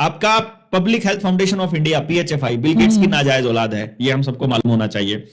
आपका public health foundation of India PHFI Bill Gates की नाजायज औलाद है, ये हम सबको मालूम होना चाहिए।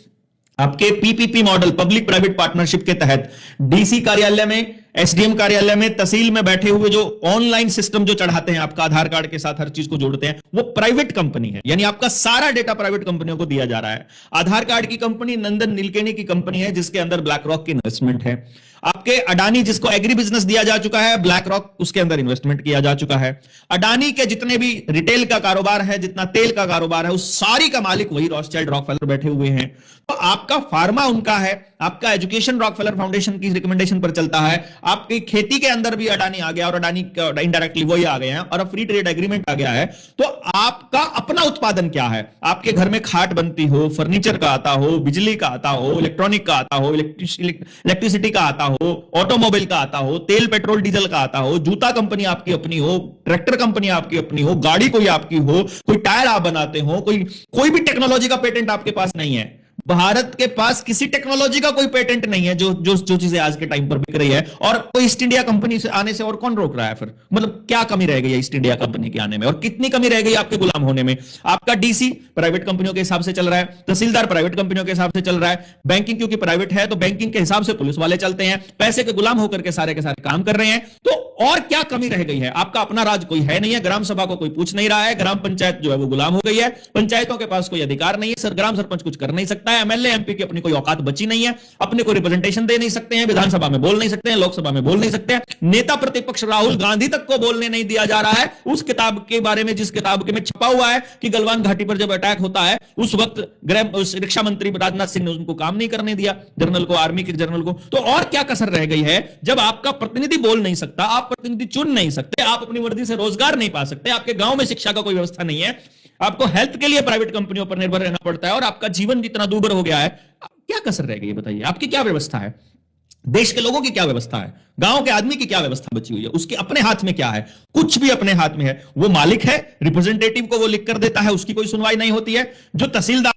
आपके PPP model public private partnership के तहत डीसी कार्यालय में, एसडीएम कार्यालय में, तहसील में बैठे हुए जो ऑनलाइन सिस्टम जो चढ़ाते हैं, आपका आधार कार्ड के साथ हर चीज को जोड़ते हैं, वो प्राइवेट कंपनी है, यानी आपका सारा डेटा प्राइवेट कंपनियों को दिया जा रहा है। आधार कार्ड की कंपनी नंदन नीलकेनी की कंपनी है, जिसके अंदर ब्लैक रॉक की इन्वेस्टमेंट है। आपके अडानी, जिसको एग्री बिजनेस दिया जा चुका है, ब्लैक रॉक उसके अंदर इन्वेस्टमेंट किया जा चुका है। अडानी के जितने भी रिटेल का कारोबार है, जितना तेल का कारोबार है, उस सारी का मालिक वही रॉथस्चाइल्ड रॉकफेलर बैठे हुए हैं। तो आपका फार्मा उनका है, आपका एजुकेशन रॉकफेलर फाउंडेशन की रिकमेंडेशन पर चलता है, आपकी खेती के अंदर भी अडानी आ गया और अडानी इनडायरेक्टली वही आ गए हैं, और अब फ्री ट्रेड एग्रीमेंट आ गया है। तो आपका अपना उत्पादन क्या है? आपके घर में खाट बनती हो, फर्नीचर का आता हो, बिजली का आता हो, इलेक्ट्रॉनिक का आता हो, इलेक्ट्रिसिटी का आता हो, ऑटोमोबाइल का आता हो, तेल पेट्रोल डीजल का आता हो, जूता कंपनी आपकी अपनी हो, ट्रैक्टर कंपनी आपकी अपनी हो, गाड़ी कोई आपकी हो, कोई टायर आप बनाते हो, कोई भी टेक्नोलॉजी का पेटेंट आपके पास नहीं है। भारत के पास किसी टेक्नोलॉजी का कोई पेटेंट नहीं है, जो चीजें आज के टाइम पर बिक रही है। और कोई ईस्ट इंडिया कंपनी से आने से और कौन रोक रहा है फिर? मतलब क्या कमी रह गई है ईस्ट इंडिया कंपनी के आने में, और कितनी कमी रह गई आपके गुलाम होने में? आपका डीसी प्राइवेट कंपनियों के हिसाब से चल रहा है, तहसीलदार प्राइवेट कंपनियों के हिसाब से चल रहा है, बैंकिंग क्योंकि प्राइवेट है तो बैंकिंग के हिसाब से पुलिस वाले चलते हैं, पैसे के गुलाम होकर के सारे काम कर रहे हैं। तो और क्या कमी रह गई है? आपका अपना राज कोई है नहीं है, ग्राम सभा को कोई पूछ नहीं रहा है, ग्राम पंचायत जो है वो गुलाम हो गई है, पंचायतों के पास कोई अधिकार नहीं है, सर ग्राम सरपंच कुछ कर नहीं सकता है, एमएलए एमपी की अपनी कोई औकात बची नहीं है, अपने को रिप्रेजेंटेशन दे नहीं सकते हैं, विधानसभा में बोल नहीं सकते हैं, लोकसभा में बोल नहीं सकते हैं, नेता प्रतिपक्ष राहुल गांधी तक को बोलने नहीं दिया जा रहा है उस किताब के बारे में, जिस किताब के में छपा हुआ है कि गलवान घाटी पर जब अटैक होता है उस वक्त रक्षा मंत्री राजनाथ सिंह ने उनको काम नहीं करने दिया, जनरल को, आर्मी के जनरल को। तो और क्या कसर रह गई है जब आपका प्रतिनिधि बोल नहीं सकता, आप प्रतिनिधि चुन नहीं सकते, आप अपनी वर्दी से रोजगार नहीं पा सकते, आपके गांव में शिक्षा का कोई व्यवस्था नहीं है, आपको हेल्थ के लिए प्राइवेट कंपनियों पर निर्भर रहना पड़ता है, और आपका जीवन जितना दूभर हो गया है, क्या कसर रह गई है बताइए? आपकी क्या व्यवस्था है? देश के लोगों की क्या व्यवस्था है? गांव के आदमी की क्या व्यवस्था बची हुई है? उसके अपने हाथ में क्या है? कुछ भी अपने हाथ में है। वो मालिक है, रिप्रेजेंटेटिव को वो लिख कर देता है, उसकी कोई सुनवाई नहीं होती है। जो तहसीलदार